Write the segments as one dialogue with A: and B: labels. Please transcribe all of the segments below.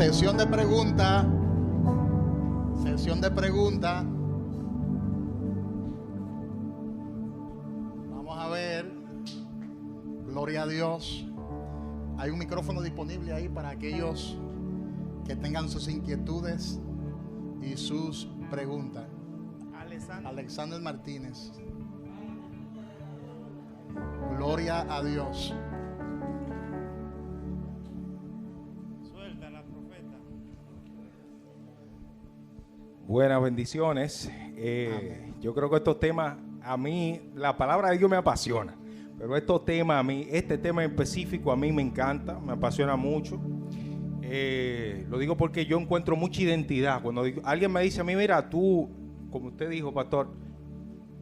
A: Sesión de preguntas. Sesión de preguntas. Vamos a ver. Gloria a Dios. Hay un micrófono disponible ahí para aquellos que tengan sus inquietudes y sus preguntas. Alexander Martínez. Gloria a Dios.
B: Suelta la profeta.
C: Buenas bendiciones. Yo creo que estos temas, a mí, la palabra de Dios me apasiona. Pero estos temas, este tema en específico a mí me encanta, me apasiona mucho. Lo digo porque yo encuentro mucha identidad. Cuando alguien me dice a mí, mira, tú, como usted dijo, pastor,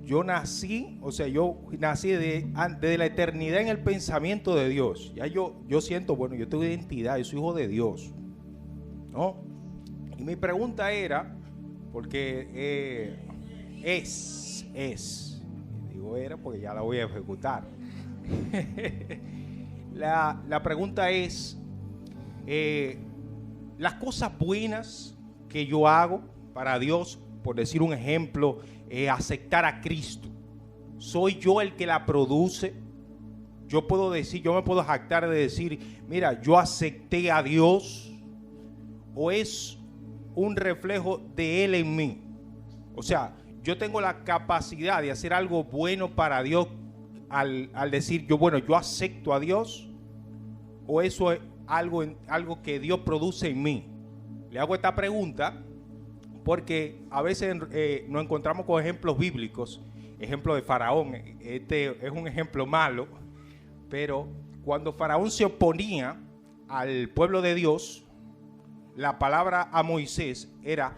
C: yo nací desde la eternidad en el pensamiento de Dios. Ya yo siento, bueno, yo tengo identidad, yo soy hijo de Dios, ¿no? Y mi pregunta era, porque digo era porque ya la voy a ejecutar. La pregunta es, las cosas buenas que yo hago para Dios, por decir un ejemplo, aceptar a Cristo, ¿soy yo el que la produce? Yo me puedo jactar de decir, mira, yo acepté a Dios, ¿o es un reflejo de Él en mí? O sea, yo tengo la capacidad de hacer algo bueno para Dios al decir yo acepto a Dios, ¿o eso es algo que Dios produce en mí? Le hago esta pregunta porque a veces nos encontramos con ejemplos bíblicos. Ejemplo de Faraón, este es un ejemplo malo, pero cuando Faraón se oponía al pueblo de Dios, la palabra a Moisés era,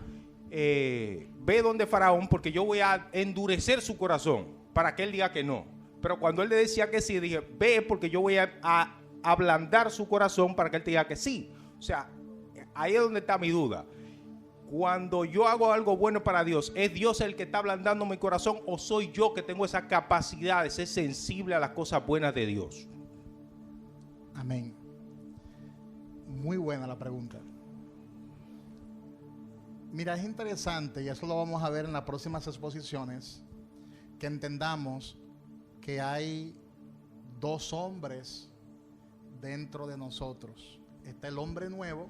C: ve donde Faraón porque yo voy a endurecer su corazón para que él diga que no. Pero cuando él le decía que sí, dije, ve porque yo voy a ablandar su corazón para que él te diga que sí. O sea, ahí es donde está mi duda. Cuando yo hago algo bueno para Dios, ¿es Dios el que está ablandando mi corazón o soy yo que tengo esa capacidad de ser sensible a las cosas buenas de Dios?
A: Amén. Muy buena la pregunta. Mira, es interesante, y eso lo vamos a ver en las próximas exposiciones, que entendamos que hay dos hombres dentro de nosotros. Está el hombre nuevo,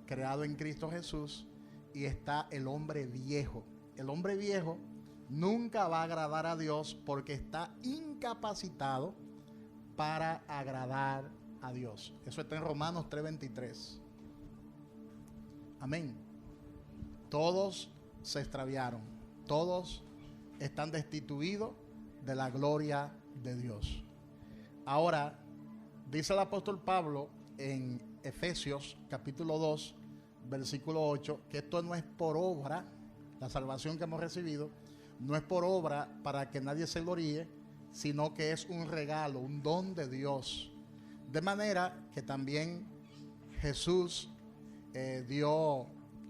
A: creado en Cristo Jesús, y está el hombre viejo. El hombre viejo nunca va a agradar a Dios porque está incapacitado para agradar a Dios. Eso está en Romanos 3:23. Amén. Todos se extraviaron, todos están destituidos de la gloria de Dios. Ahora, dice el apóstol Pablo en Efesios capítulo 2, versículo 8, que esto no es por obra, la salvación que hemos recibido, no es por obra para que nadie se gloríe, sino que es un regalo, un don de Dios. De manera que también Jesús dio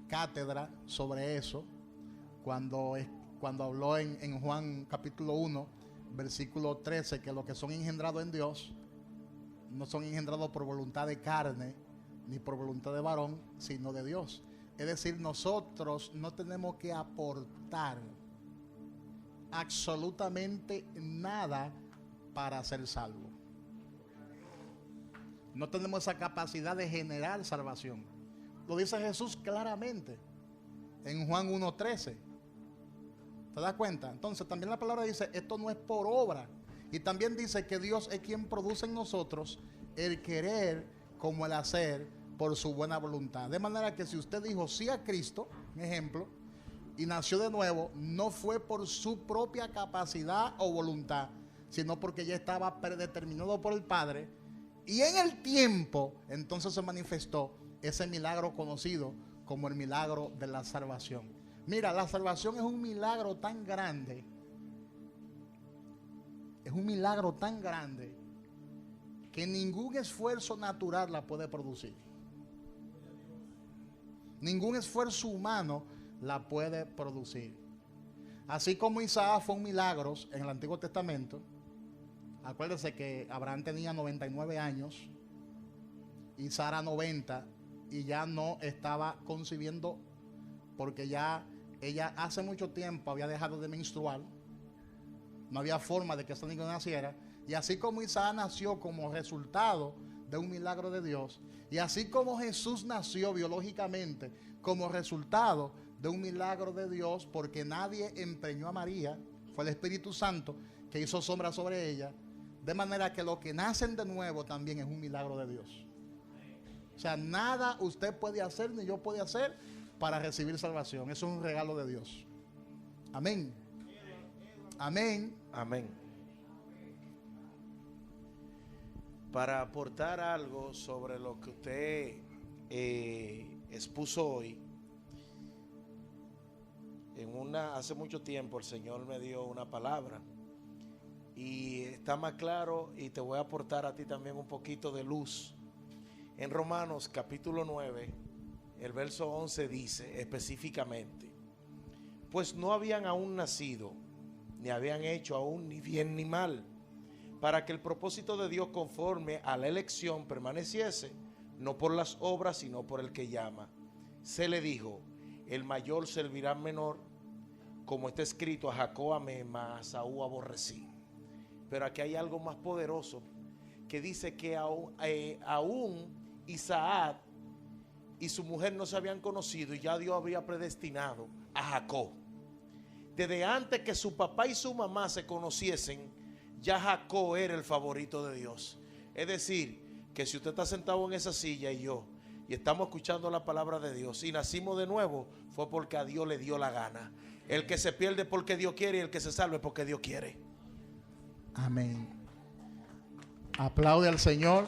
A: cátedra sobre eso cuando habló en Juan capítulo 1, versículo 13, que los que son engendrados en Dios no son engendrados por voluntad de carne ni por voluntad de varón, sino de Dios. Es decir, nosotros no tenemos que aportar absolutamente nada para ser salvos. No tenemos esa capacidad de generar salvación. Lo dice Jesús claramente en Juan 1:13. ¿Te das cuenta? Entonces también la palabra dice, esto no es por obra. Y también dice que Dios es quien produce en nosotros el querer como el hacer por su buena voluntad. De manera que si usted dijo sí a Cristo, un ejemplo, y nació de nuevo, no fue por su propia capacidad o voluntad, sino porque ya estaba predeterminado por el Padre. Y en el tiempo, entonces se manifestó ese milagro conocido como el milagro de la salvación. Mira, la salvación es un milagro tan grande. Es un milagro tan grande que ningún esfuerzo natural la puede producir. Ningún esfuerzo humano la puede producir. Así como Isaac fue un milagro en el Antiguo Testamento. Acuérdense que Abraham tenía 99 años y Sara 90 y ya no estaba concibiendo porque ya ella hace mucho tiempo había dejado de menstruar. No había forma de que ese niño naciera. Y así como Isaac nació como resultado de un milagro de Dios, y así como Jesús nació biológicamente como resultado de un milagro de Dios, porque nadie empreñó a María, fue el Espíritu Santo que hizo sombra sobre ella, de manera que los que nacen de nuevo también es un milagro de Dios. O sea, nada usted puede hacer ni yo puede hacer para recibir salvación. Eso es un regalo de Dios. Amén. Amén.
C: Amén.
D: Para aportar algo sobre lo que usted expuso hoy, hace mucho tiempo el Señor me dio una palabra y está más claro, y te voy a aportar a ti también un poquito de luz. En Romanos capítulo 9, el verso 11 dice específicamente: pues no habían aún nacido, ni habían hecho aún ni bien ni mal, para que el propósito de Dios conforme a la elección permaneciese, no por las obras, sino por el que llama. Se le dijo: el mayor servirá al menor, como está escrito: a Jacob amé, mas a Esaú aborrecí. Pero aquí hay algo más poderoso, que dice que aún Isaac y su mujer no se habían conocido, y ya Dios había predestinado a Jacob. Desde antes que su papá y su mamá se conociesen, ya Jacob era el favorito de Dios. Es decir, que si usted está sentado en esa silla y yo, y estamos escuchando la palabra de Dios y nacimos de nuevo, fue porque a Dios le dio la gana. El que se pierde porque Dios quiere, y el que se salve porque Dios quiere.
A: Amén. Aplaude al Señor.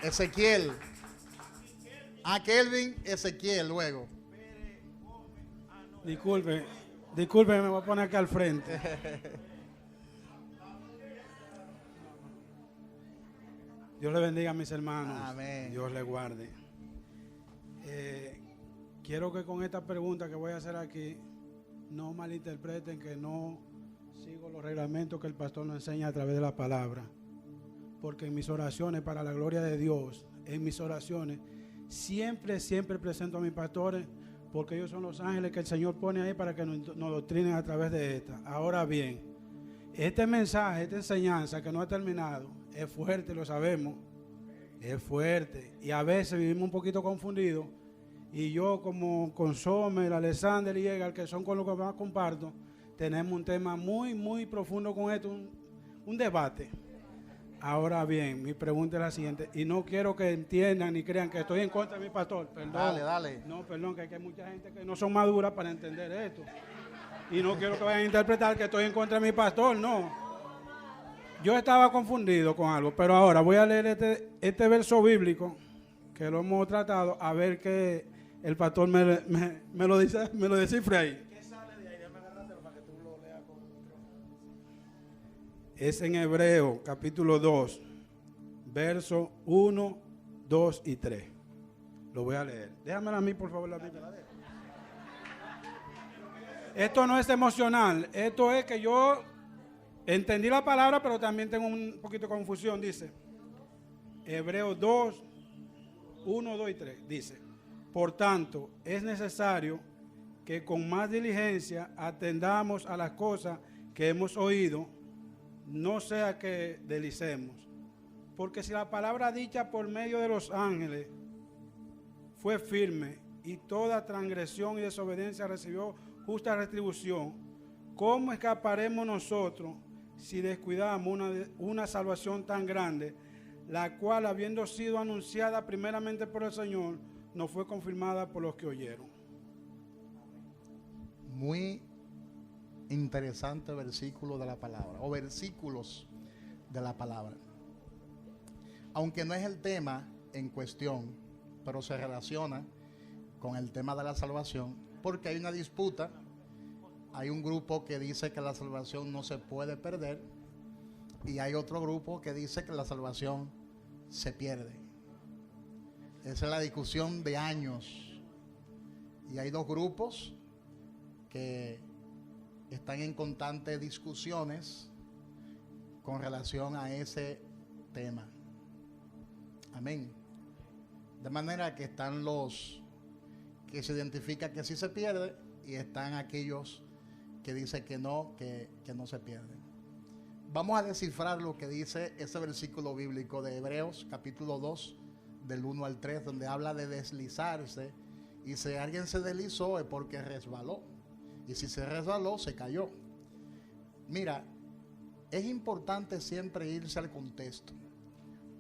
A: Ezequiel. Kelvin, Ezequiel luego.
B: Disculpe, me voy a poner acá al frente. Dios le bendiga a mis hermanos.
A: Amén.
B: Dios le guarde. Quiero que con esta pregunta que voy a hacer aquí no malinterpreten que no sigo los reglamentos que el pastor nos enseña a través de la palabra. Porque en mis oraciones para la gloria de Dios, en mis oraciones, siempre presento a mis pastores, porque ellos son los ángeles que el Señor pone ahí para que nos doctrinen a través de esta. Ahora bien, este mensaje, esta enseñanza que no ha terminado, es fuerte, lo sabemos, es fuerte. Y a veces vivimos un poquito confundidos. Y yo, como con Sommer, Alexander y Edgar, que son con los que más comparto, tenemos un tema muy profundo con esto, un debate. Ahora bien, mi pregunta es la siguiente, y no quiero que entiendan ni crean que estoy en contra de mi pastor. Perdón.
A: Dale.
B: No, perdón, que hay mucha gente que no son maduras para entender esto. Y no quiero que vayan a interpretar que estoy en contra de mi pastor, no. Yo estaba confundido con algo, pero ahora voy a leer este verso bíblico, que lo hemos tratado, a ver que el pastor me lo descifre ahí.
D: ¿Qué sale de ahí? Déjame agarrártelo para que tú lo leas con el micrófono.
B: Es en Hebreo, capítulo 2, versos 1, 2 y 3. Lo voy a leer. Déjamela a mí, por favor, la Biblia. Esto no es emocional. Esto es que yo entendí la palabra, pero también tengo un poquito de confusión. Dice, Hebreos 2, 1, 2 y 3. Dice, por tanto, es necesario que con más diligencia atendamos a las cosas que hemos oído, no sea que deslicemos. Porque si la palabra dicha por medio de los ángeles fue firme y toda transgresión y desobediencia recibió justa retribución, ¿cómo escaparemos nosotros si descuidamos una salvación tan grande, la cual, habiendo sido anunciada primeramente por el Señor, no fue confirmada por los que oyeron?
A: Muy interesante versículo de la palabra, o versículos de la palabra. Aunque no es el tema en cuestión, pero se relaciona con el tema de la salvación, porque hay una disputa. Hay un grupo que dice que la salvación no se puede perder, y hay otro grupo que dice que la salvación se pierde. Esa es la discusión de años. Y hay dos grupos que están en constantes discusiones con relación a ese tema. Amén. De manera que están los que se identifica que sí se pierde y están aquellos que dicen que no se pierden. Vamos a descifrar lo que dice ese versículo bíblico de Hebreos capítulo 2 del 1 al 3, donde habla de deslizarse, y si alguien se deslizó es porque resbaló, y si se resbaló se cayó. Mira, es importante siempre irse al contexto,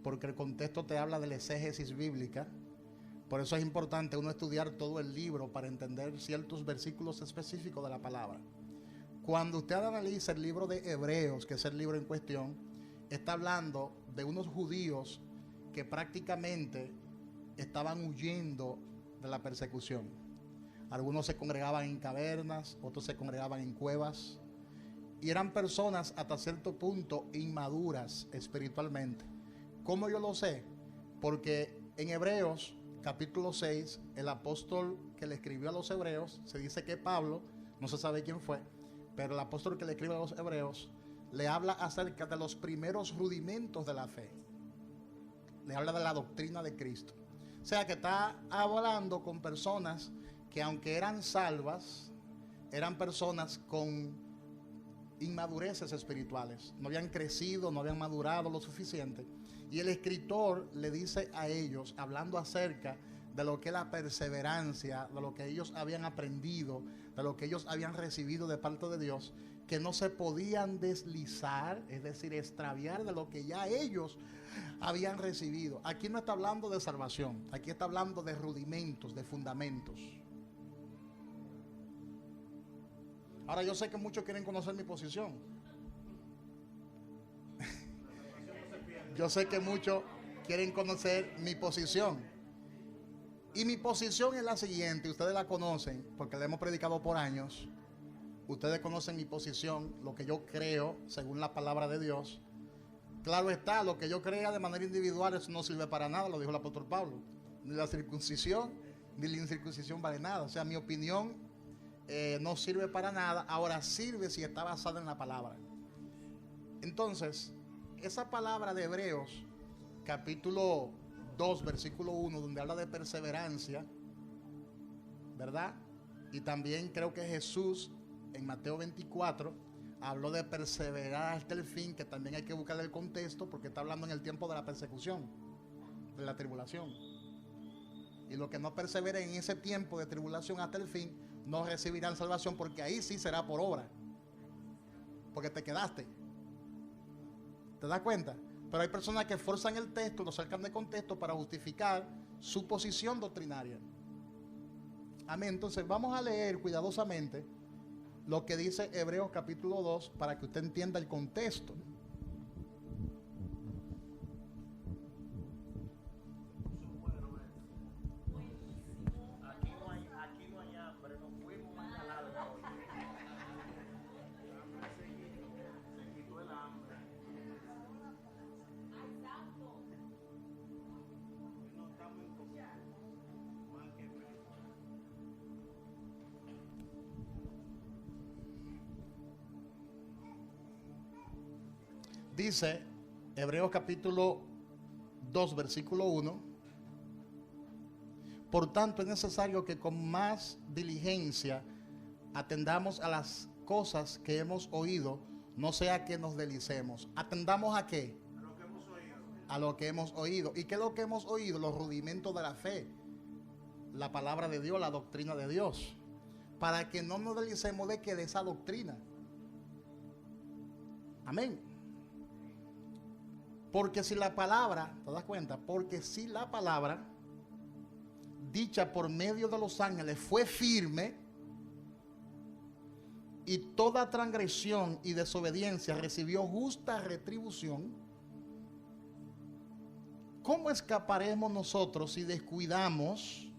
A: porque el contexto te habla de la exégesis bíblica. Por eso es importante uno estudiar todo el libro para entender ciertos versículos específicos de la palabra. Cuando usted analiza el libro de Hebreos, que es el libro en cuestión, está hablando de unos judíos que prácticamente estaban huyendo de la persecución. Algunos se congregaban en cavernas, otros se congregaban en cuevas, y eran personas hasta cierto punto inmaduras espiritualmente. ¿Cómo yo lo sé? Porque en Hebreos capítulo 6, el apóstol que le escribió a los hebreos, se dice que Pablo, no se sabe quién fue, pero el apóstol que le escribe a los hebreos le habla acerca de los primeros rudimentos de la fe. Le habla de la doctrina de Cristo. O sea que está hablando con personas que, aunque eran salvas, eran personas con inmadureces espirituales. No habían crecido, no habían madurado lo suficiente. Y el escritor le dice a ellos, hablando acerca de lo que es la perseverancia, de lo que ellos habían aprendido, de lo que ellos habían recibido de parte de Dios, que no se podían deslizar, es decir, extraviar de lo que ya ellos habían recibido. Aquí no está hablando de salvación, aquí está hablando de rudimentos, de fundamentos. Ahora, yo sé que muchos quieren conocer mi posición. Yo sé que muchos quieren conocer mi posición. Y mi posición es la siguiente, ustedes la conocen, porque la hemos predicado por años. Ustedes conocen mi posición, lo que yo creo, según la palabra de Dios. Claro está, lo que yo crea de manera individual, eso no sirve para nada, lo dijo el apóstol Pablo. Ni la circuncisión, ni la incircuncisión vale nada. O sea, mi opinión no sirve para nada. Ahora sirve si está basada en la palabra. Entonces, esa palabra de Hebreos, capítulo 2, versículo 1, donde habla de perseverancia, ¿verdad? Y también creo que Jesús en Mateo 24 habló de perseverar hasta el fin, que también hay que buscar el contexto porque está hablando en el tiempo de la persecución, de la tribulación. Y los que no perseveren en ese tiempo de tribulación hasta el fin no recibirán salvación, porque ahí sí será por obra, porque te quedaste. ¿Te das cuenta? Pero hay personas que forzan el texto, lo sacan de contexto para justificar su posición doctrinaria. Amén. Entonces vamos a leer cuidadosamente lo que dice Hebreos capítulo 2 para que usted entienda el contexto.
D: Aquí no hay hambre, nos fuimos más al alto. Se quitó el hambre. No estamos en cocina. Más que
A: Dice Hebreos capítulo 2, versículo 1: por tanto es necesario que con más diligencia atendamos a las cosas que hemos oído, no sea que nos deslicemos. ¿Atendamos a qué?
D: a lo que hemos oído.
A: A lo que hemos oído. ¿Y qué es lo que hemos oído? Los rudimentos de la fe, la palabra de Dios, la doctrina de Dios, para que no nos deslicemos de que de esa doctrina. Amén. Porque si la palabra, ¿te das cuenta? Porque si la palabra dicha por medio de los ángeles fue firme, y toda transgresión y desobediencia recibió justa retribución, ¿cómo escaparemos nosotros si descuidamos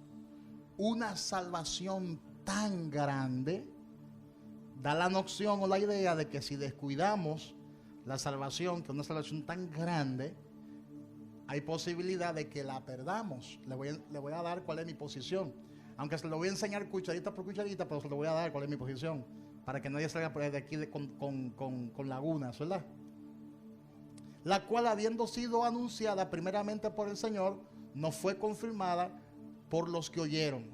A: una salvación tan grande? Da la noción o la idea de que si descuidamos la salvación, que es una salvación tan grande, hay posibilidad de que la perdamos. Le voy a dar cuál es mi posición. Aunque se lo voy a enseñar cucharita por cucharita, pero se lo voy a dar cuál es mi posición, para que nadie salga por de aquí con lagunas, ¿verdad? la cual habiendo sido anunciada primeramente por el Señor, no fue confirmada por los que oyeron,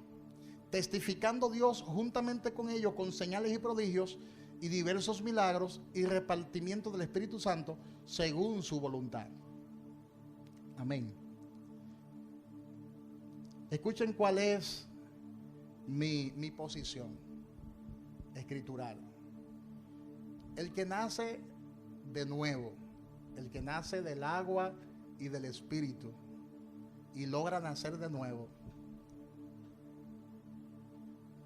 A: testificando Dios juntamente con ellos con señales y prodigios y diversos milagros y repartimiento del Espíritu Santo según su voluntad. Amén. Escuchen cuál es mi posición escritural. El que nace de nuevo, el que nace del agua y del Espíritu y logra nacer de nuevo,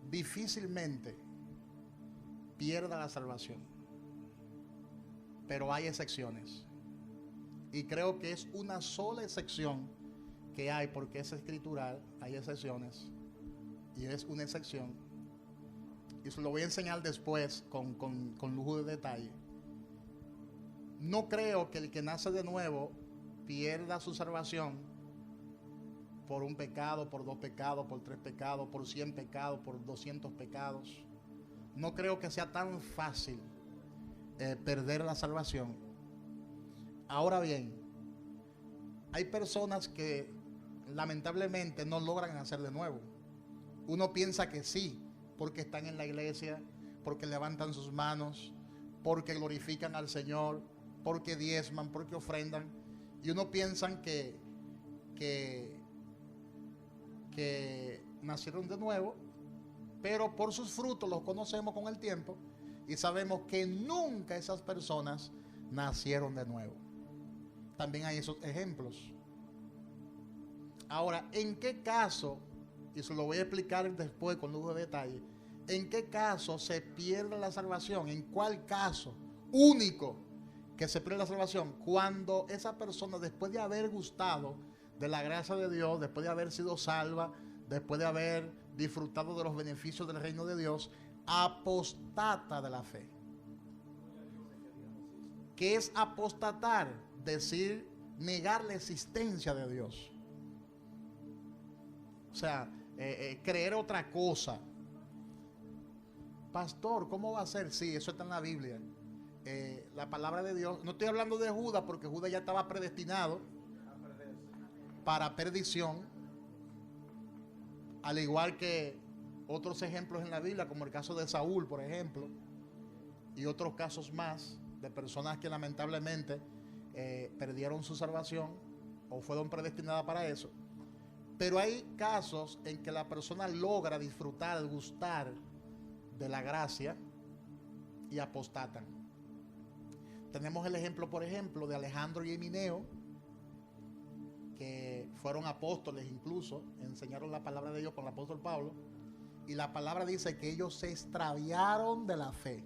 A: difícilmente pierda la salvación. Pero hay excepciones. Y creo que es una sola excepción que hay, porque es escritural, hay excepciones. Y es una excepción. Y se lo voy a enseñar después con lujo de detalle. No creo que el que nace de nuevo pierda su salvación por un pecado, por 2 pecados, por 3 pecados, por 100 pecados, por 200 pecados. No creo que sea tan fácil perder la salvación. Ahora bien, hay personas que lamentablemente no logran nacer de nuevo. Uno piensa que sí, porque están en la iglesia, porque levantan sus manos, porque glorifican al Señor, porque diezman, porque ofrendan. Y uno piensa que nacieron de nuevo, pero por sus frutos los conocemos con el tiempo y sabemos que nunca esas personas nacieron de nuevo. También hay esos ejemplos. Ahora, ¿en qué caso? Y se lo voy a explicar después con lujo de detalle. ¿En qué caso se pierde la salvación? ¿En cuál caso único que se pierde la salvación? Cuando esa persona, después de haber gustado de la gracia de Dios, después de haber sido salva, después de haber disfrutado de los beneficios del reino de Dios, apostata de la fe. ¿Qué es apostatar? Decir, negar la existencia de Dios. O sea, creer otra cosa. Pastor, ¿cómo va a ser? Sí, eso está en la Biblia. La palabra de Dios. No estoy hablando de Judas, porque Judas ya estaba predestinado para perdición, al igual que otros ejemplos en la Biblia, como el caso de Saúl, por ejemplo, y otros casos más de personas que lamentablemente perdieron su salvación o fueron predestinadas para eso. Pero hay casos en que la persona logra disfrutar, gustar de la gracia y apostatan. Tenemos el ejemplo, por ejemplo, de Alejandro y Emineo, que fueron apóstoles, incluso enseñaron la palabra de Dios con el apóstol Pablo, y la palabra dice que ellos se extraviaron de la fe.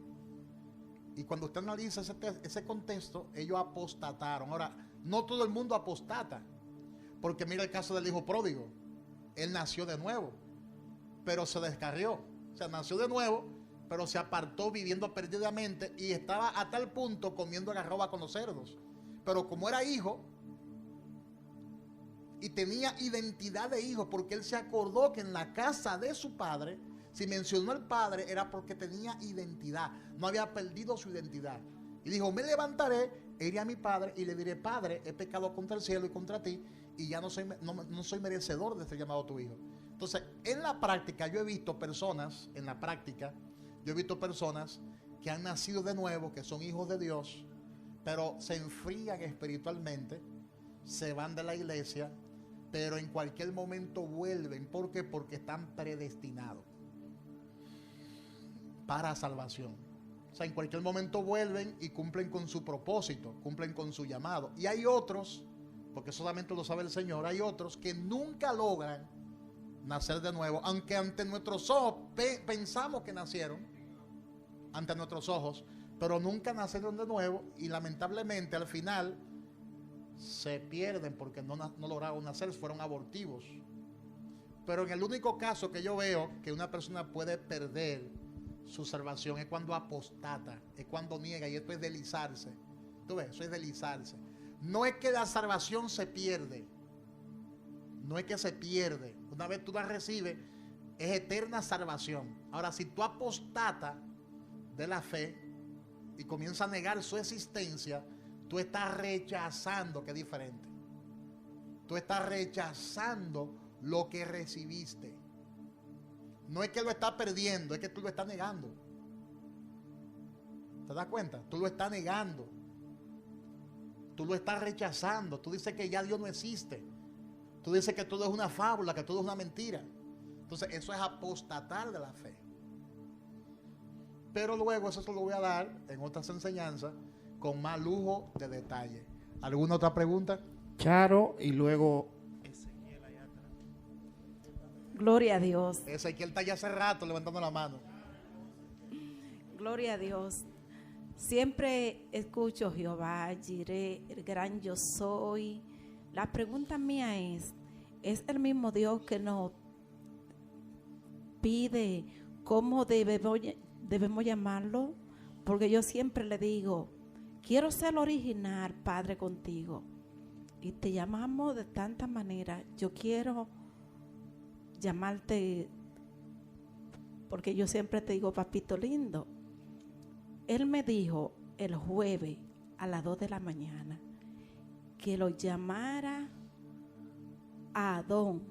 A: Y cuando usted analiza ese contexto, ellos apostataron. Ahora, no todo el mundo apostata, porque mira el caso del hijo pródigo. Él nació de nuevo, pero se descarrió. O sea, nació de nuevo, pero se apartó viviendo perdidamente y estaba a tal punto comiendo algarroba con los cerdos. Pero como era hijo y tenía identidad de hijo, porque él se acordó que en la casa de su padre, si mencionó al padre, era porque tenía identidad, no había perdido su identidad. Y dijo, me levantaré, iré a mi padre y le diré, Padre, he pecado contra el cielo y contra ti, y ya no soy merecedor de ser llamado tu hijo. Entonces, en la práctica, yo he visto personas que han nacido de nuevo, que son hijos de Dios, pero se enfrían espiritualmente, se van de la iglesia, pero en cualquier momento vuelven. ¿Por qué? Porque están predestinados para salvación. O sea, en cualquier momento vuelven y cumplen con su propósito, cumplen con su llamado. Y hay otros, porque solamente lo sabe el Señor, hay otros que nunca logran nacer de nuevo, aunque ante nuestros ojos pensamos que nacieron, ante nuestros ojos, pero nunca nacieron de nuevo y lamentablemente al final se pierden porque no lograron nacer, fueron abortivos. Pero en el único caso que yo veo que una persona puede perder su salvación es cuando apostata, es cuando niega, y esto es deslizarse. ¿Tú ves? Eso es deslizarse. No es que la salvación se pierde, no es que se pierde. Una vez tú la recibes, es eterna salvación. Ahora, si tú apostatas de la fe y comienzas a negar su existencia, Tú estás rechazando, que es diferente. Tú estás rechazando lo que recibiste. No es que lo estás perdiendo, es que tú lo estás negando. ¿Te das cuenta? Tú lo estás negando. Tú lo estás rechazando. Tú dices que ya Dios no existe. Tú dices que todo es una fábula, que todo es una mentira. Entonces eso es apostatar de la fe. Pero luego eso se lo voy a dar en otras enseñanzas con más lujo de detalle. ¿Alguna otra pregunta?
E: Charo y luego
F: Gloria a Dios.
A: Ezequiel está ya hace rato levantando la mano.
F: Gloria a Dios. Siempre escucho Jehová, Jireh, el gran yo soy. La pregunta mía ¿es el mismo Dios que nos pide cómo debemos llamarlo? Porque yo siempre le digo, quiero ser original, Padre, contigo. Y te llamamos de tanta manera. Yo quiero llamarte, porque yo siempre te digo, papito lindo. Él me dijo el jueves a las 2 de la mañana que lo llamara a Adón.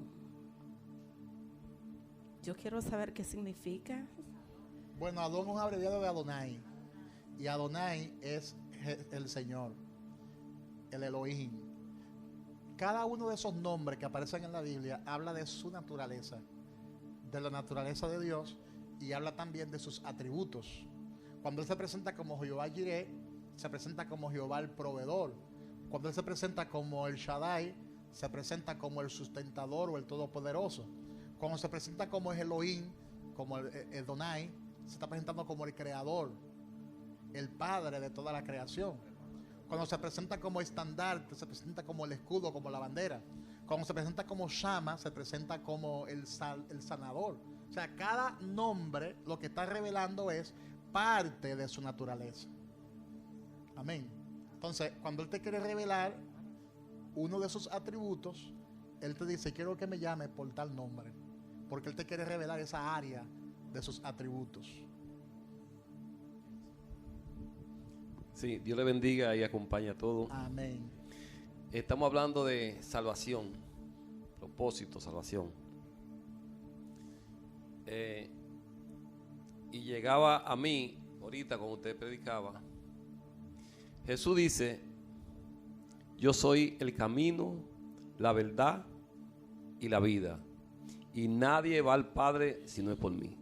F: Yo quiero saber qué significa.
A: Bueno, Adón es un abreviado de Adonai. Y Adonai es el Señor, el Elohim. Cada uno de esos nombres que aparecen en la Biblia habla de su naturaleza, de la naturaleza de Dios, y habla también de sus atributos. Cuando Él se presenta como Jehová Jireh, se presenta como Jehová el proveedor. Cuando Él se presenta como el Shaddai, se presenta como el sustentador o el todopoderoso. Cuando se presenta como el Elohim, como el Adonai, se está presentando como el creador, el padre de toda la creación. Cuando se presenta como estandarte, se presenta como el escudo, como la bandera. Cuando se presenta como Shama, se presenta como el sanador. O sea, cada nombre lo que está revelando es parte de su naturaleza. Amén. Entonces, cuando Él te quiere revelar uno de sus atributos, Él te dice, quiero que me llame por tal nombre, porque Él te quiere revelar esa área de sus atributos.
G: Sí, Dios le bendiga y acompañe a todos.
A: Amén.
G: Estamos hablando de salvación, propósito, salvación. Y llegaba a mí, ahorita cuando usted predicaba, Jesús dice, yo soy el camino, la verdad y la vida. Y nadie va al Padre si no es por mí.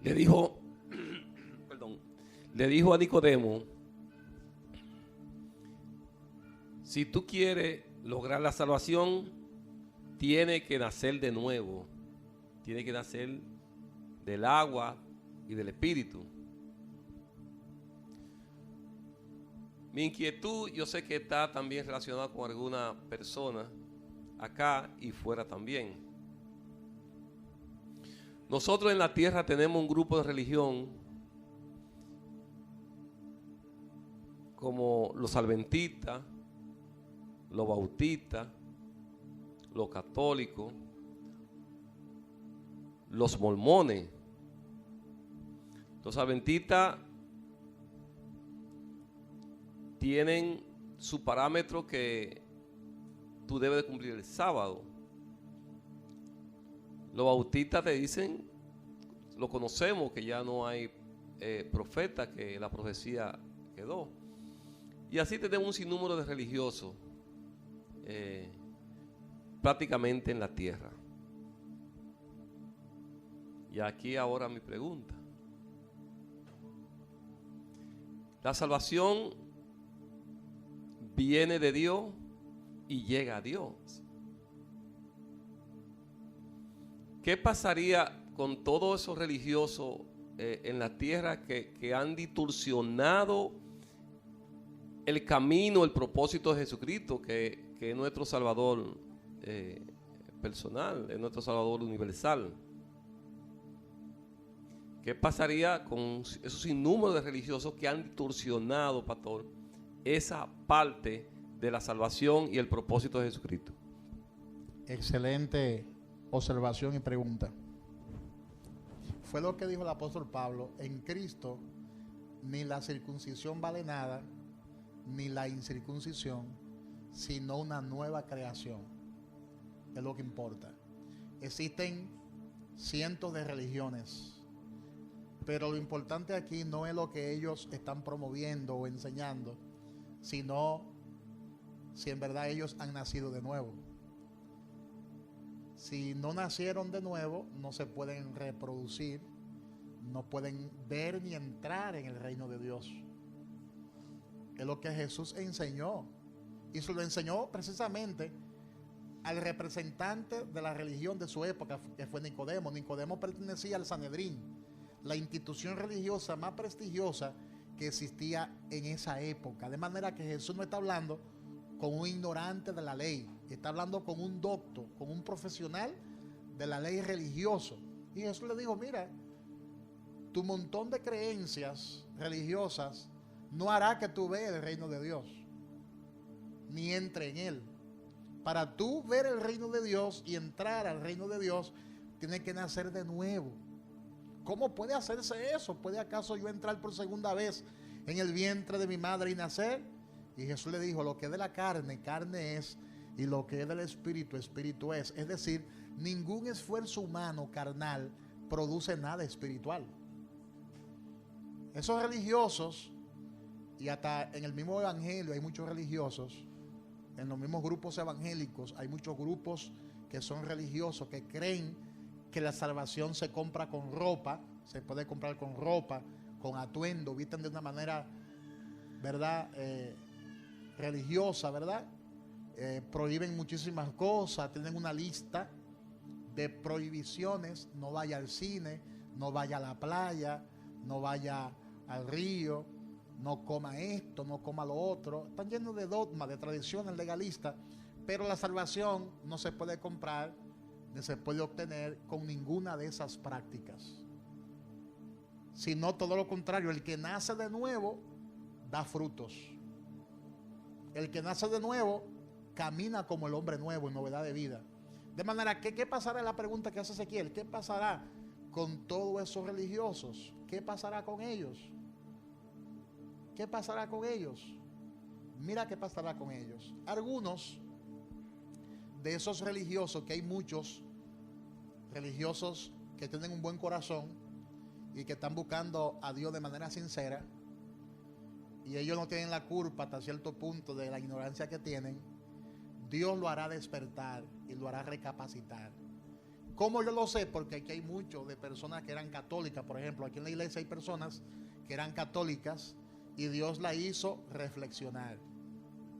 G: Le dijo a Nicodemo, si tú quieres lograr la salvación, tiene que nacer de nuevo. Tiene que nacer del agua y del Espíritu. Mi inquietud, yo sé que está también relacionada con alguna persona acá y fuera también. Nosotros en la tierra tenemos un grupo de religión como los adventistas, los bautistas, los católicos, los mormones. Los adventistas tienen su parámetro que tú debes de cumplir el sábado. Los bautistas te dicen, lo conocemos, que ya no hay profeta, que la profecía quedó. Y así tenemos un sinnúmero de religiosos prácticamente en la tierra. Y aquí ahora mi pregunta. La salvación viene de Dios y llega a Dios. ¿Qué pasaría con todos esos religiosos en la tierra que han distorsionado el camino, el propósito de Jesucristo, que es nuestro Salvador personal, es nuestro Salvador universal? ¿Qué pasaría con esos sinnúmeros de religiosos que han distorsionado, pastor, esa parte de la salvación y el propósito de Jesucristo?
A: Excelente observación y pregunta. Fue lo que dijo el apóstol Pablo: en Cristo ni la circuncisión vale nada, ni la incircuncisión, sino una nueva creación. Es lo que importa. Existen cientos de religiones, pero lo importante aquí no es lo que ellos están promoviendo o enseñando, sino si en verdad ellos han nacido de nuevo. Si no nacieron de nuevo, no se pueden reproducir, no pueden ver ni entrar en el reino de Dios. Es lo que Jesús enseñó. Y se lo enseñó precisamente al representante de la religión de su época, que fue Nicodemo. Nicodemo pertenecía al Sanedrín, la institución religiosa más prestigiosa que existía en esa época. De manera que Jesús no está hablando con un ignorante de la ley, está hablando con un doctor, con un profesional de la ley religioso. Y Jesús le dijo, mira, tu montón de creencias religiosas no hará que tú veas el reino de Dios, ni entre en él. Para tú ver el reino de Dios y entrar al reino de Dios, tienes que nacer de nuevo. ¿Cómo puede hacerse eso? ¿Puede acaso yo entrar por segunda vez en el vientre de mi madre y nacer? Y Jesús le dijo, lo que es de la carne, carne es, y lo que es del espíritu, espíritu es. Es decir, ningún esfuerzo humano carnal produce nada espiritual. Esos religiosos, y hasta en el mismo evangelio hay muchos religiosos, en los mismos grupos evangélicos hay muchos grupos que son religiosos, que creen que la salvación se compra con ropa, se puede comprar con ropa, con atuendo, visten de una manera, ¿verdad?, religiosa, ¿verdad? Prohíben muchísimas cosas, tienen una lista de prohibiciones: no vaya al cine, no vaya a la playa, no vaya al río, no coma esto, no coma lo otro. Están llenos de dogmas, de tradiciones legalistas, pero la salvación no se puede comprar ni se puede obtener con ninguna de esas prácticas, sino todo lo contrario. El que nace de nuevo da frutos. El que nace de nuevo camina como el hombre nuevo en novedad de vida. De manera que, ¿qué pasará? La pregunta que hace Ezequiel: ¿qué pasará con todos esos religiosos? ¿Qué pasará con ellos? ¿Qué pasará con ellos? Mira qué pasará con ellos. Algunos de esos religiosos, que hay muchos religiosos que tienen un buen corazón y que están buscando a Dios de manera sincera, y ellos no tienen la culpa hasta cierto punto de la ignorancia que tienen, Dios lo hará despertar y lo hará recapacitar. ¿Cómo yo lo sé? Porque aquí hay muchos de personas que eran católicas. Por ejemplo, aquí en la iglesia hay personas que eran católicas y Dios la hizo reflexionar,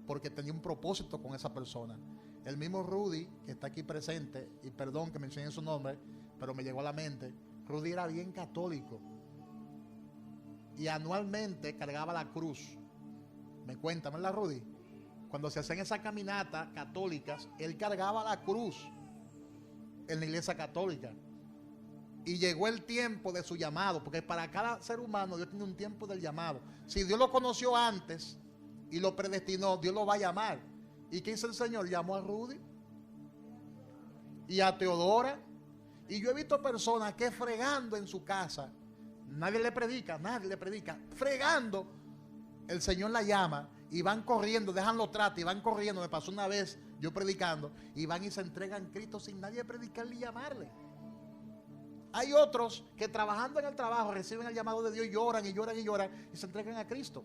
A: porque tenía un propósito con esa persona. El mismo Rudy, que está aquí presente, y perdón que mencioné su nombre, pero me llegó a la mente, Rudy era bien católico y anualmente cargaba la cruz. Me cuenta, ¿verdad, Rudy? Cuando se hacían esas caminatas católicas, él cargaba la cruz en la iglesia católica. Y llegó el tiempo de su llamado, porque para cada ser humano Dios tiene un tiempo del llamado. Si Dios lo conoció antes y lo predestinó, Dios lo va a llamar. ¿Y qué hizo el Señor? Llamó a Rudy y a Teodora. Y yo he visto personas que fregando en su casa, nadie le predica, fregando, el Señor la llama y van corriendo, dejan los tratos y van corriendo. Me pasó una vez yo predicando, y van y se entregan a Cristo sin nadie predicarle y llamarle. Hay otros que trabajando en el trabajo reciben el llamado de Dios, lloran y lloran y lloran y se entregan a Cristo.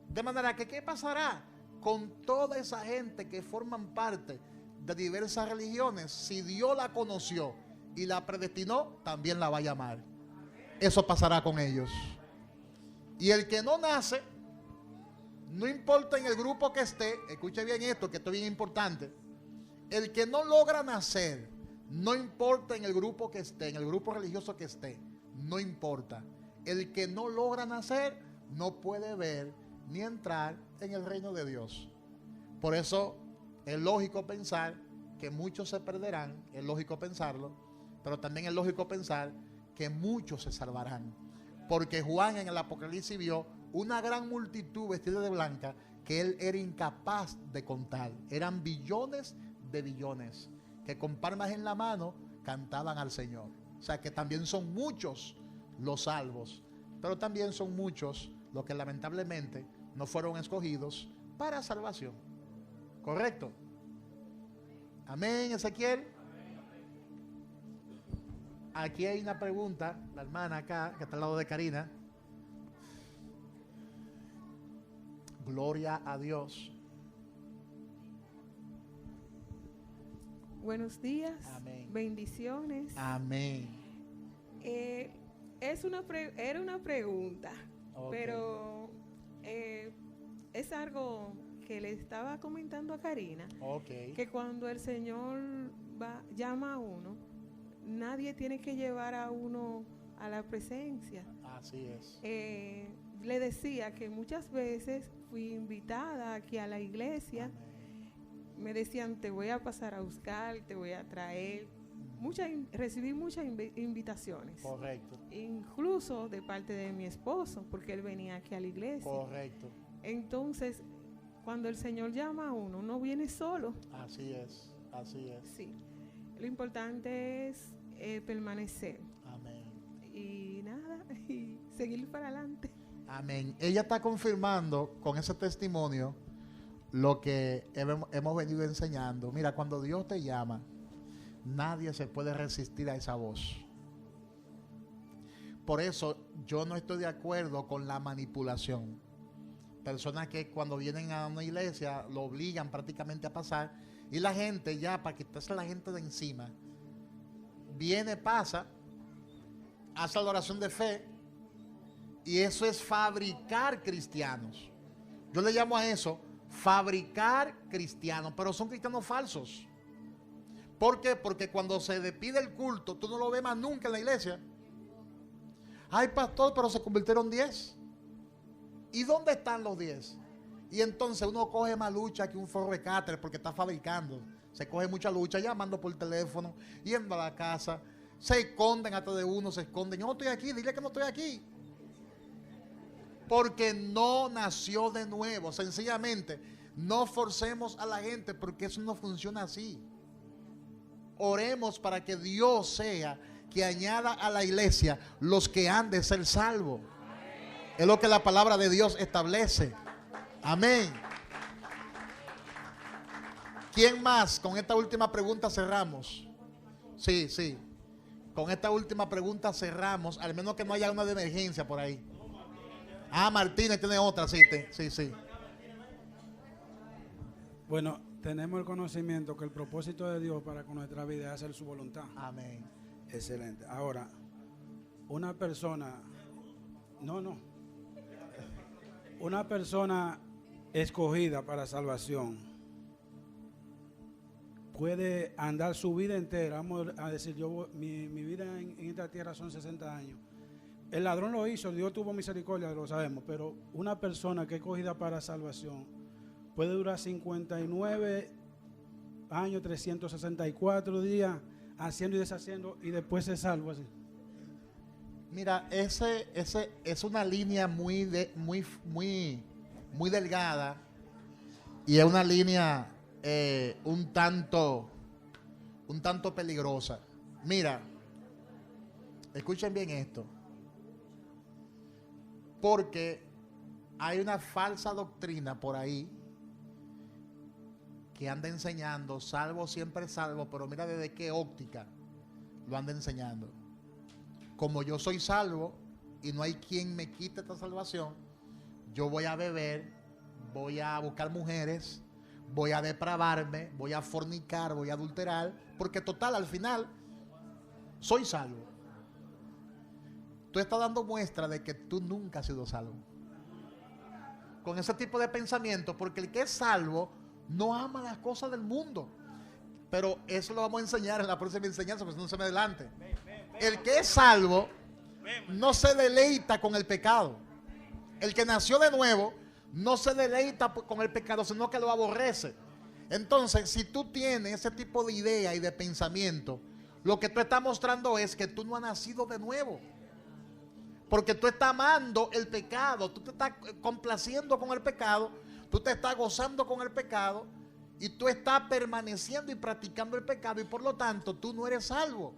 A: De manera que, ¿qué pasará con toda esa gente que forman parte de diversas religiones? Si Dios la conoció y la predestinó, también la va a llamar. Eso pasará con ellos. Y el que no nace, no importa en el grupo que esté, escuche bien esto, que esto es bien importante. El que no logra nacer, no importa en el grupo que esté, en el grupo religioso que esté, no importa. El que no logra nacer no puede ver ni entrar en el reino de Dios. Por eso es lógico pensar que muchos se perderán, es lógico pensarlo, pero también es lógico pensar que muchos se salvarán. Porque Juan en el Apocalipsis vio una gran multitud vestida de blanca que él era incapaz de contar. Eran billones de billones que con palmas en la mano cantaban al Señor. O sea que también son muchos los salvos pero también son muchos los que lamentablemente no fueron escogidos para salvación. ¿Correcto? Amén, Ezequiel. Aquí hay una pregunta, la hermana acá, que está al lado de Karina. Gloria a Dios.
H: Buenos días.
A: Amén.
H: Bendiciones.
A: Amén.
H: Era una pregunta,
A: Ok.
H: pero es algo que le estaba comentando a Karina,
A: Ok.
H: que cuando el Señor llama a uno, nadie tiene que llevar a uno a la presencia.
A: Así es.
H: Le decía que muchas veces fui invitada aquí a la iglesia.
A: Amén.
H: Me decían, te voy a pasar a buscar, te voy a traer. Recibí muchas invitaciones.
A: Correcto.
H: Incluso de parte de mi esposo, porque él venía aquí a la iglesia.
A: Correcto.
H: Entonces, cuando el Señor llama a uno, no viene solo.
A: Así es. Así es.
H: Sí. Lo importante es permanecer.
A: Amén.
H: Y nada, y seguir para adelante.
A: Amén. Ella está confirmando con ese testimonio lo que hemos venido enseñando. Mira, cuando Dios te llama, nadie se puede resistir a esa voz. Por eso yo no estoy de acuerdo con la manipulación. Personas que cuando vienen a una iglesia lo obligan prácticamente a pasar, y la gente ya, para quitarse a la gente de encima, viene, pasa, hace la oración de fe, y eso es fabricar cristianos. Yo le llamo a eso fabricar cristianos, pero son cristianos falsos. ¿Por qué? Porque cuando se despide el culto, tú no lo ves más nunca en la iglesia. Ay, pastor, pero se convirtieron 10. ¿Y dónde están los 10? Y entonces uno coge más lucha que un forro de cáter porque está fabricando. Se coge mucha lucha llamando por teléfono, yendo a la casa. Se esconden hasta de uno, se esconden. Yo no estoy aquí, dile que no estoy aquí. Porque no nació de nuevo. Sencillamente, no forcemos a la gente porque eso no funciona así. Oremos para que Dios sea que añada a la iglesia los que han de ser salvos. Es lo que la palabra de Dios establece. Amén. ¿Quién más? Con esta última pregunta cerramos. Sí, sí. Con esta última pregunta cerramos. Al menos que no haya una de emergencia por ahí. Ah, Martínez tiene otra, sí, sí.
B: Bueno, tenemos el conocimiento que el propósito de Dios para con nuestra vida es hacer su voluntad.
A: Amén.
B: Excelente. Ahora, una persona, una persona escogida para salvación puede andar su vida entera. Vamos a decir, mi vida en esta tierra son 60 años. El ladrón lo hizo, Dios tuvo misericordia, lo sabemos, pero una persona que es escogida para salvación puede durar 59 años, 364 días haciendo y deshaciendo y después se salva así.
A: Mira, ese es una línea muy delgada y es una línea un tanto peligrosa. Mira, escuchen bien esto, porque hay una falsa doctrina por ahí que anda enseñando salvo siempre salvo, pero mira desde qué óptica lo anda enseñando. Como yo soy salvo y no hay quien me quite esta salvación, yo voy a beber, voy a buscar mujeres, voy a depravarme, voy a fornicar, voy a adulterar, porque total, al final, soy salvo. Tú estás dando muestra de que tú nunca has sido salvo. Con ese tipo de pensamiento, porque el que es salvo no ama las cosas del mundo. Pero eso lo vamos a enseñar en la próxima enseñanza, pues no se me adelante. El que es salvo no se deleita con el pecado. El que nació de nuevo no se deleita con el pecado, sino que lo aborrece. Entonces, si tú tienes ese tipo de idea y de pensamiento, lo que tú estás mostrando es que tú no has nacido de nuevo. Porque tú estás amando el pecado, tú te estás complaciendo con el pecado, tú te estás gozando con el pecado y tú estás permaneciendo y practicando el pecado y por lo tanto tú no eres salvo.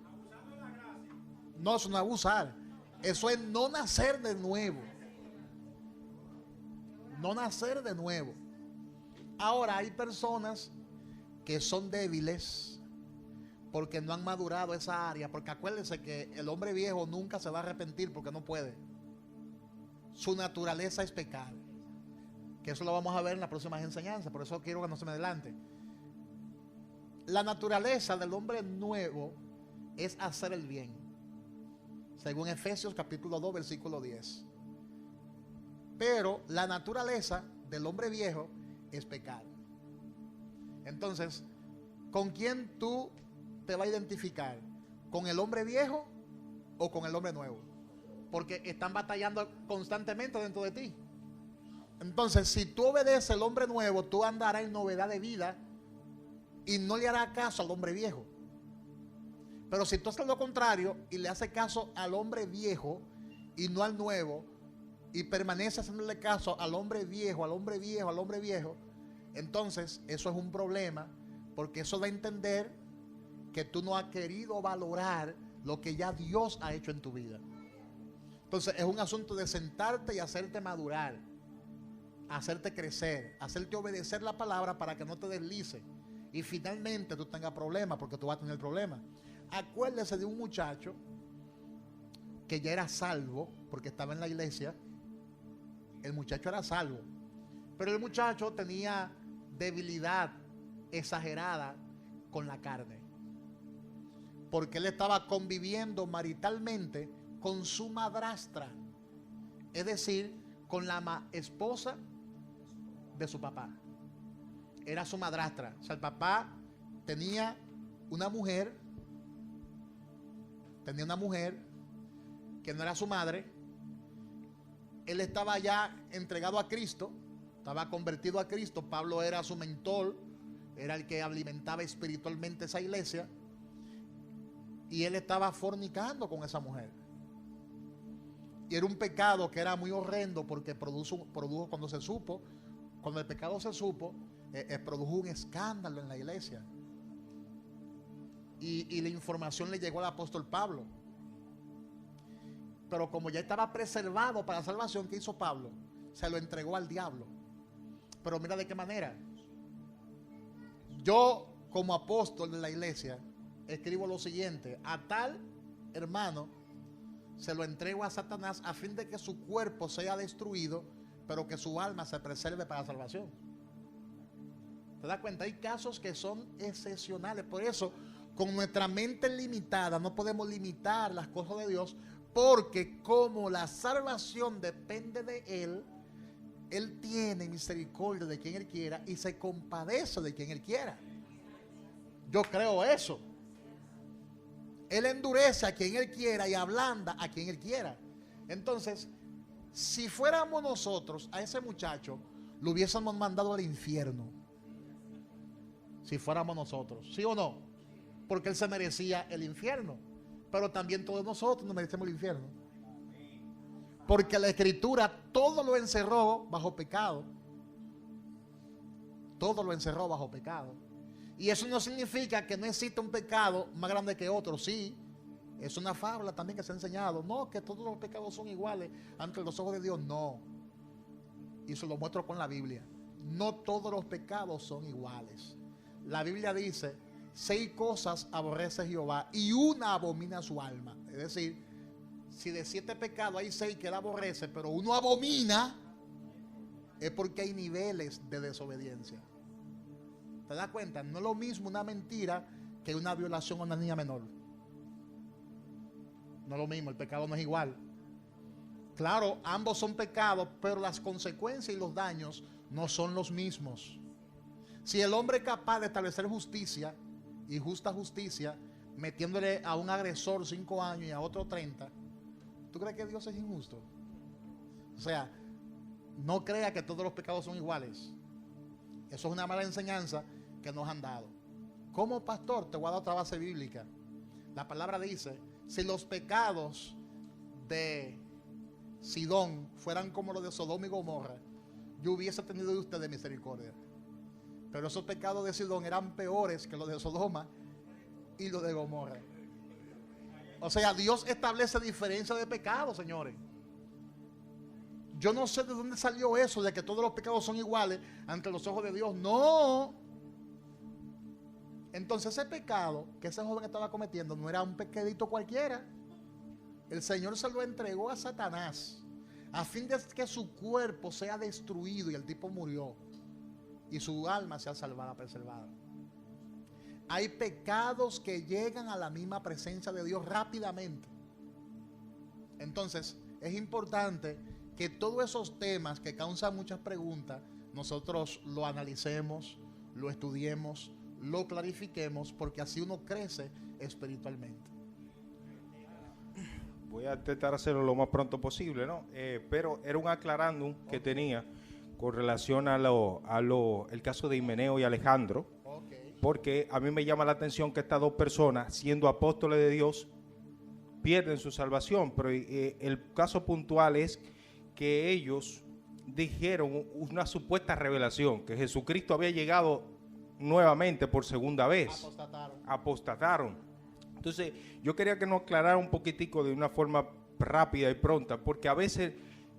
A: No, eso no es abusar. Eso es no nacer de nuevo. No nacer de nuevo. Ahora hay personas que son débiles porque no han madurado esa área. Porque acuérdense que el hombre viejo nunca se va a arrepentir porque no puede. Su naturaleza es pecar. Que eso lo vamos a ver en las próximas enseñanzas. Por eso quiero que no se me adelante. La naturaleza del hombre nuevo es hacer el bien. Según Efesios capítulo 2 versículo 10. Pero la naturaleza del hombre viejo es pecar. Entonces, ¿con quién tú te vas a identificar? ¿Con el hombre viejo o con el hombre nuevo? Porque están batallando constantemente dentro de ti. Entonces, si tú obedeces al hombre nuevo, tú andarás en novedad de vida y no le harás caso al hombre viejo. Pero si tú haces lo contrario y le haces caso al hombre viejo y no al nuevo, y permaneces haciéndole caso al hombre viejo, al hombre viejo, al hombre viejo, entonces eso es un problema, porque eso da a entender que tú no has querido valorar lo que ya Dios ha hecho en tu vida. Entonces es un asunto de sentarte y hacerte madurar, hacerte crecer, hacerte obedecer la palabra para que no te deslice y finalmente tú tengas problemas, porque tú vas a tener problemas. Acuérdese de un muchacho que ya era salvo porque estaba en la iglesia. El muchacho era salvo, pero el muchacho tenía debilidad exagerada con la carne, porque él estaba conviviendo maritalmente con su madrastra, es decir, con la esposa de su papá. Era su madrastra. O sea, el papá tenía una mujer que no era su madre. Él estaba ya entregado a Cristo, estaba convertido a Cristo. Pablo era su mentor, era el que alimentaba espiritualmente esa iglesia. Y él estaba fornicando con esa mujer. Y era un pecado que era muy horrendo porque produjo cuando se supo, cuando el pecado se supo, produjo un escándalo en la iglesia. Y la información le llegó al apóstol Pablo. Pero como ya estaba preservado para la salvación, ¿qué hizo Pablo? Se lo entregó al diablo. Pero mira de qué manera. Yo, como apóstol de la iglesia, escribo lo siguiente: a tal hermano se lo entrego a Satanás a fin de que su cuerpo sea destruido, pero que su alma se preserve para la salvación. ¿Te das cuenta? Hay casos que son excepcionales. Por eso, con nuestra mente limitada, no podemos limitar las cosas de Dios, porque como la salvación depende de Él, Él tiene misericordia de quien Él quiera y se compadece de quien Él quiera. Yo creo eso. Él endurece a quien Él quiera y ablanda a quien Él quiera. Entonces, si fuéramos nosotros, a ese muchacho lo hubiésemos mandado al infierno. Si fuéramos nosotros, ¿sí o no? Porque él se merecía el infierno. Pero también todos nosotros nos merecemos el infierno. Porque la Escritura todo lo encerró bajo pecado. Todo lo encerró bajo pecado. Y eso no significa que no exista un pecado más grande que otro. Sí, es una fábula también que se ha enseñado. No, que todos los pecados son iguales ante los ojos de Dios. No. Y se lo muestro con la Biblia. No todos los pecados son iguales. La Biblia dice: 6 cosas aborrece Jehová y una abomina su alma. Es decir, si de 7 pecados hay 6 que él aborrece, pero uno abomina, es porque hay niveles de desobediencia. ¿Te das cuenta? No es lo mismo una mentira que una violación a una niña menor. No es lo mismo, el pecado no es igual. Claro, ambos son pecados, pero las consecuencias y los daños no son los mismos. Si el hombre es capaz de establecer justicia y justa justicia, metiéndole a un agresor 5 años y a otro 30, ¿tú crees que Dios es injusto? O sea, no crea que todos los pecados son iguales. Eso es una mala enseñanza que nos han dado. Como pastor, te voy a dar otra base bíblica. La palabra dice: si los pecados de Sidón fueran como los de Sodoma y Gomorra, yo hubiese tenido de ustedes misericordia. Pero esos pecados de Sidón eran peores que los de Sodoma y los de Gomorra. O sea, Dios establece diferencia de pecados, señores. Yo no sé de dónde salió eso, de que todos los pecados son iguales ante los ojos de Dios. No. Entonces ese pecado que ese joven estaba cometiendo no era un pecadito cualquiera. El Señor se lo entregó a Satanás a fin de que su cuerpo sea destruido, y el tipo murió y su alma sea salvada, preservada. Hay pecados que llegan a la misma presencia de Dios rápidamente. Entonces es importante que todos esos temas que causan muchas preguntas, nosotros lo analicemos, lo estudiemos, lo clarifiquemos, porque así uno crece espiritualmente.
C: Voy a intentar hacerlo lo más pronto posible, ¿no? Pero era un aclarándum que tenía con relación el caso de Himeneo y Alejandro, porque a mí me llama la atención que estas dos personas, siendo apóstoles de Dios, pierden su salvación, pero el caso puntual es que ellos dijeron una supuesta revelación, que Jesucristo había llegado nuevamente por segunda vez. Apostataron. Entonces, yo quería que nos aclarara un poquitico de una forma rápida y pronta, porque a veces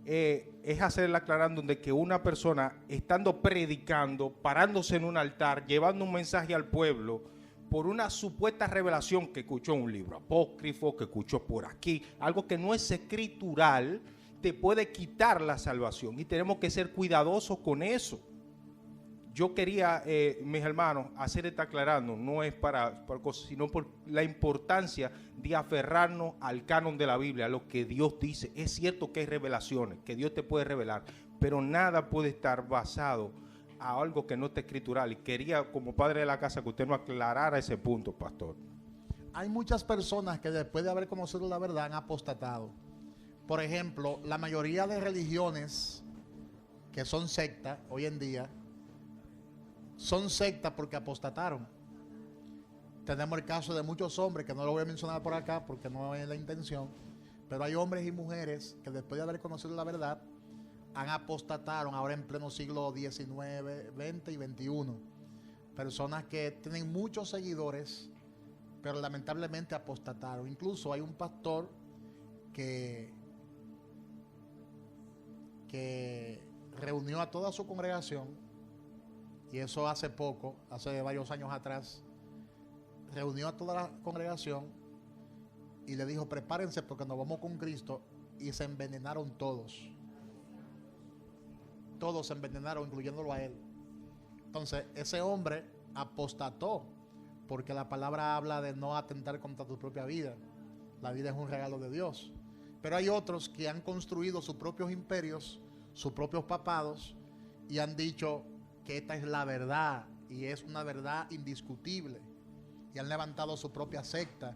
C: es hacer el aclarando de que una persona, estando predicando, parándose en un altar, llevando un mensaje al pueblo, por una supuesta revelación que escuchó en un libro apócrifo, que escuchó por aquí, algo que no es escritural, te puede quitar la salvación, y tenemos que ser cuidadosos con eso. Yo quería, mis hermanos, hacer esta aclarando, no es para cosas, sino por la importancia de aferrarnos al canon de la Biblia, a lo que Dios dice. Es cierto que hay revelaciones, que Dios te puede revelar, pero nada puede estar basado a algo que no está escritural. Y quería, como padre de la casa, que usted nos aclarara ese punto, pastor.
A: Hay muchas personas que después de haber conocido la verdad han apostatado. Por ejemplo, la mayoría de religiones que son sectas hoy en día son sectas porque apostataron. Tenemos el caso de muchos hombres, que no lo voy a mencionar por acá porque no es la intención, pero hay hombres y mujeres que después de haber conocido la verdad han apostataron ahora en pleno siglo XIX, XX y XXI. Personas que tienen muchos seguidores, pero lamentablemente apostataron. Incluso hay un pastor que reunió a toda su congregación, y eso hace poco, hace varios años atrás, reunió a toda la congregación y le dijo: prepárense porque nos vamos con Cristo, y se envenenaron todos. Todos se envenenaron, incluyéndolo a él. Entonces, ese hombre apostató, porque la palabra habla de no atentar contra tu propia vida. La vida es un regalo de Dios. Pero hay otros que han construido sus propios imperios, sus propios papados, y han dicho que esta es la verdad, y es una verdad indiscutible, y han levantado su propia secta.